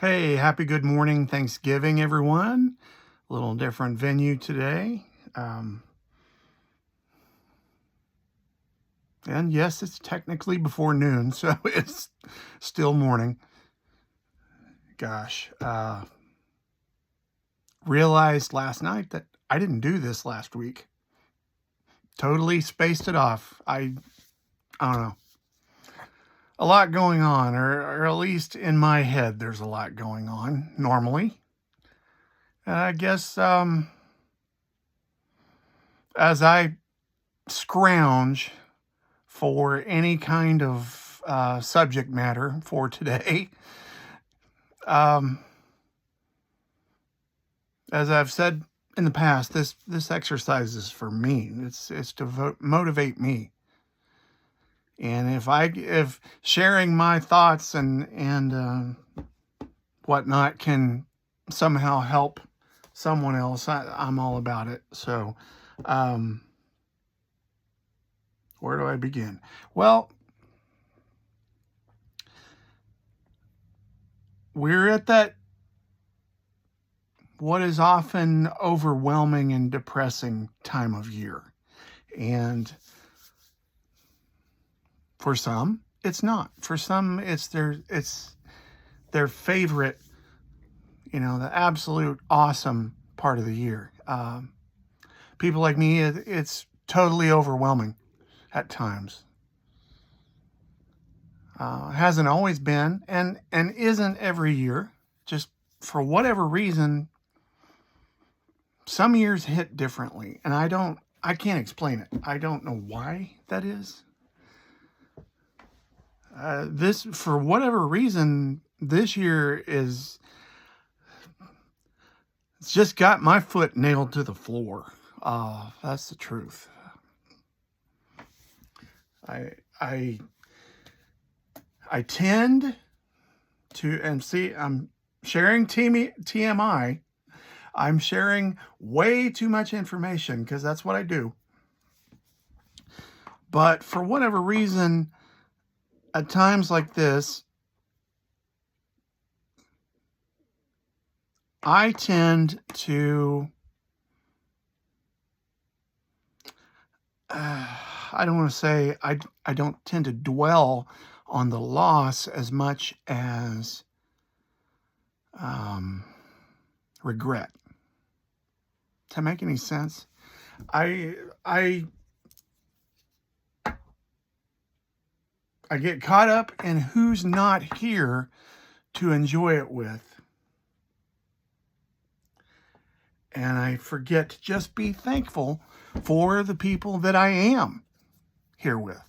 Hey, happy good morning, Thanksgiving, everyone. A little different venue today. And yes, it's technically before noon, so it's still morning. Gosh, realized last night that I didn't do this last week. Totally spaced it off. I don't know. A lot going on, or at least in my head, there's a lot going on normally. And I guess as I scrounge for any kind of subject matter for today. Um, as I've said in the past, this exercise is for me. It's to motivate me. And if sharing my thoughts and whatnot can somehow help someone else, I'm all about it. So, um, where do I begin? Well, we're at that what is often overwhelming and depressing time of year. And for some, it's not. For some, it's their favorite, the absolute awesome part of the year. People like me, it's totally overwhelming at times. Hasn't always been, and isn't every year. Just for whatever reason, some years hit differently, and I can't explain it. I don't know why that is. This, for whatever reason, this year it's just got my foot nailed to the floor. That's the truth. I I I tend to, and see, I'm sharing TMI. I'm sharing way too much information because that's what I do. But for whatever reason, at times like this, I tend to, I don't want to say, I don't tend to dwell on the loss as much as um, regret. Does that make any sense? I I I get caught up in who's not here to enjoy it with, and I forget to just be thankful for the people that I am here with.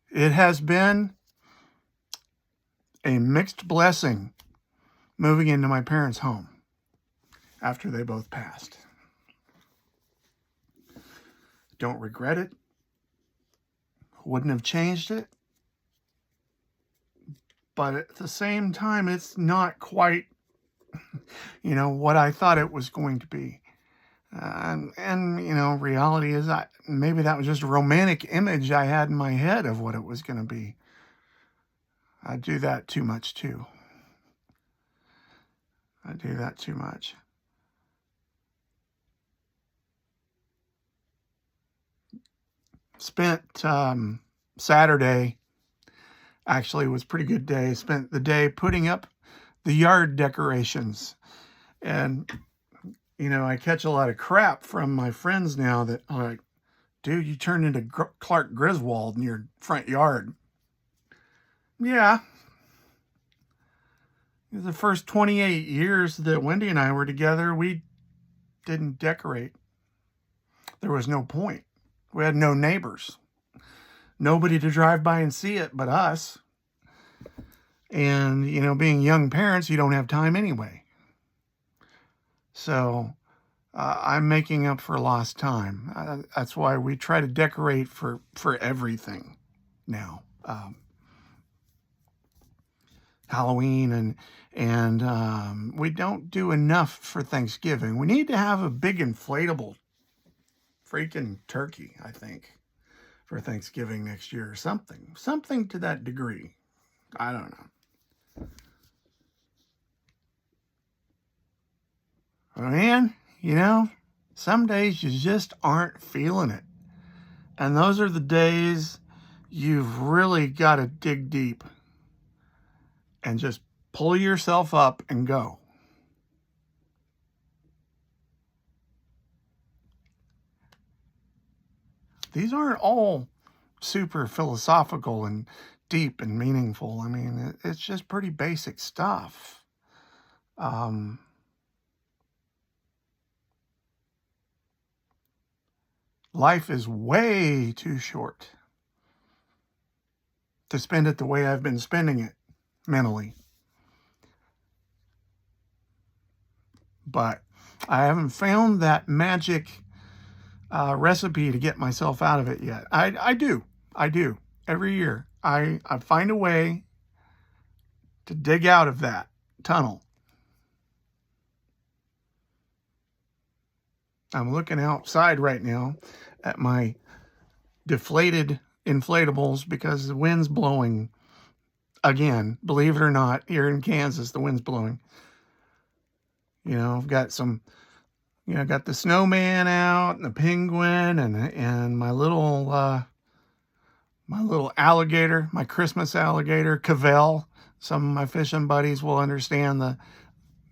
It has been a mixed blessing moving into my parents' home after they both passed. Don't regret it. Wouldn't have changed it. But at the same time, it's not quite, what I thought it was going to be. And reality is, maybe that was just a romantic image I had in my head of what it was going to be. I do that too much too. I do that too much. Spent Saturday, actually was a pretty good day. Spent the day putting up the yard decorations. And, I catch a lot of crap from my friends now that are like, dude, you turned into Clark Griswold in your front yard. Yeah. The first 28 years that Wendy and I were together, we didn't decorate. There was no point. We had no neighbors, nobody to drive by and see it but us. And, being young parents, you don't have time anyway. So I'm making up for lost time. That's why we try to decorate for everything now. Halloween and we don't do enough for Thanksgiving. We need to have a big inflatable freaking turkey, I think, for Thanksgiving next year or something to that degree. I don't know. But man, you know, some days you just aren't feeling it. And those are the days you've really got to dig deep and just pull yourself up and go. These aren't all super philosophical and deep and meaningful. I mean, it's just pretty basic stuff. Life is way too short to spend it the way I've been spending it mentally. But I haven't found that magic recipe to get myself out of it yet. I do. Every year, I find a way to dig out of that tunnel. I'm looking outside right now at my deflated inflatables because the wind's blowing again. Believe it or not, here in Kansas, the wind's blowing. You know, I've got some, you know, got the snowman out and the penguin and my little alligator, my Christmas alligator, Cavell. Some of my fishing buddies will understand the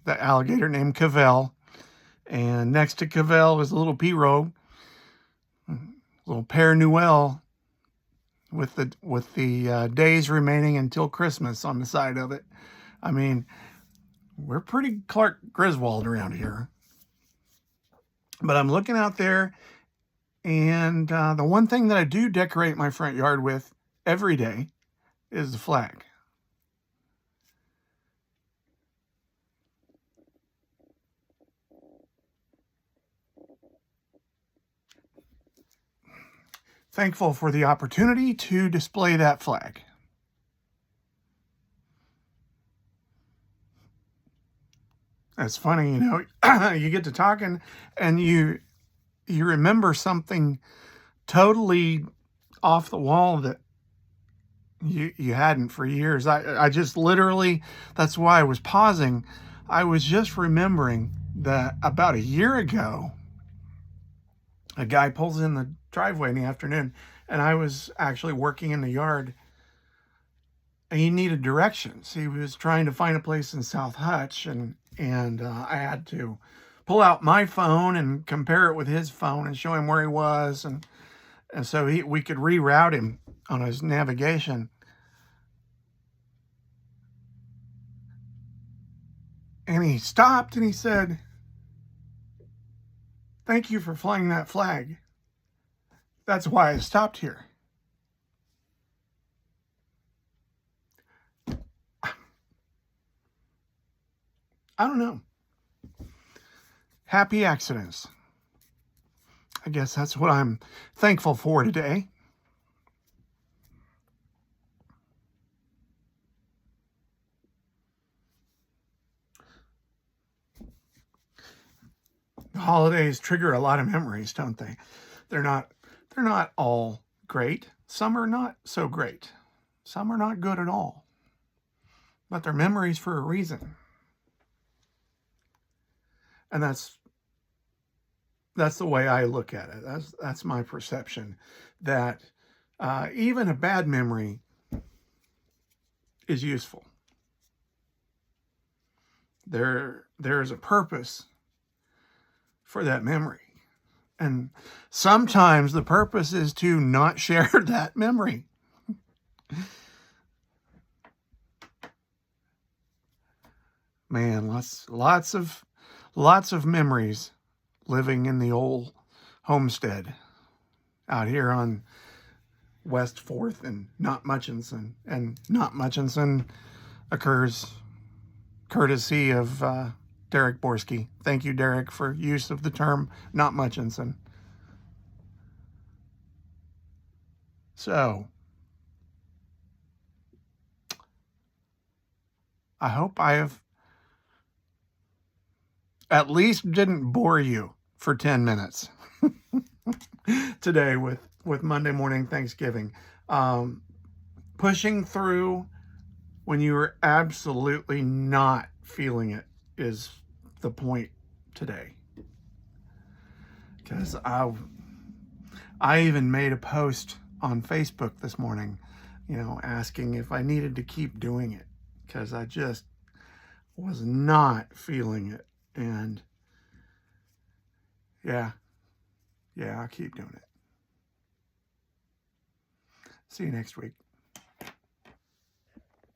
alligator named Cavell. And next to Cavell is a little pirogue, little Père Noël with the days remaining until Christmas on the side of it. I mean, we're pretty Clark Griswold around here. But I'm looking out there, and the one thing that I do decorate my front yard with every day is the flag. Thankful for the opportunity to display that flag. It's funny, you know, you get to talking and you remember something totally off the wall that you hadn't for years. I just literally, that's why I was pausing. I was just remembering that about a year ago, a guy pulls in the driveway in the afternoon, and I was actually working in the yard, and he needed directions. He was trying to find a place in South Hutch, and I had to pull out my phone and compare it with his phone and show him where he was, and so we could reroute him on his navigation. And he stopped and he said, "Thank you for flying that flag. That's why I stopped here." I don't know. Happy accidents. I guess that's what I'm thankful for today. The holidays trigger a lot of memories, don't they? They're not all great. Some are not so great. Some are not good at all. But they're memories for a reason. And that's the way I look at it. That's my perception, that even a bad memory is useful. There is a purpose for that memory. And sometimes the purpose is to not share that memory. Man, lots of memories living in the old homestead out here on West 4th and Not Mutchinson. And Not Mutchinson occurs courtesy of Derek Borsky. Thank you, Derek, for use of the term Not Mutchinson. So, I hope I have at least didn't bore you for 10 minutes. today with Monday morning Thanksgiving. Pushing through when you are absolutely not feeling it is the point today. Because I even made a post on Facebook this morning, asking if I needed to keep doing it, because I just was not feeling it. And yeah, I'll keep doing it. See you next week.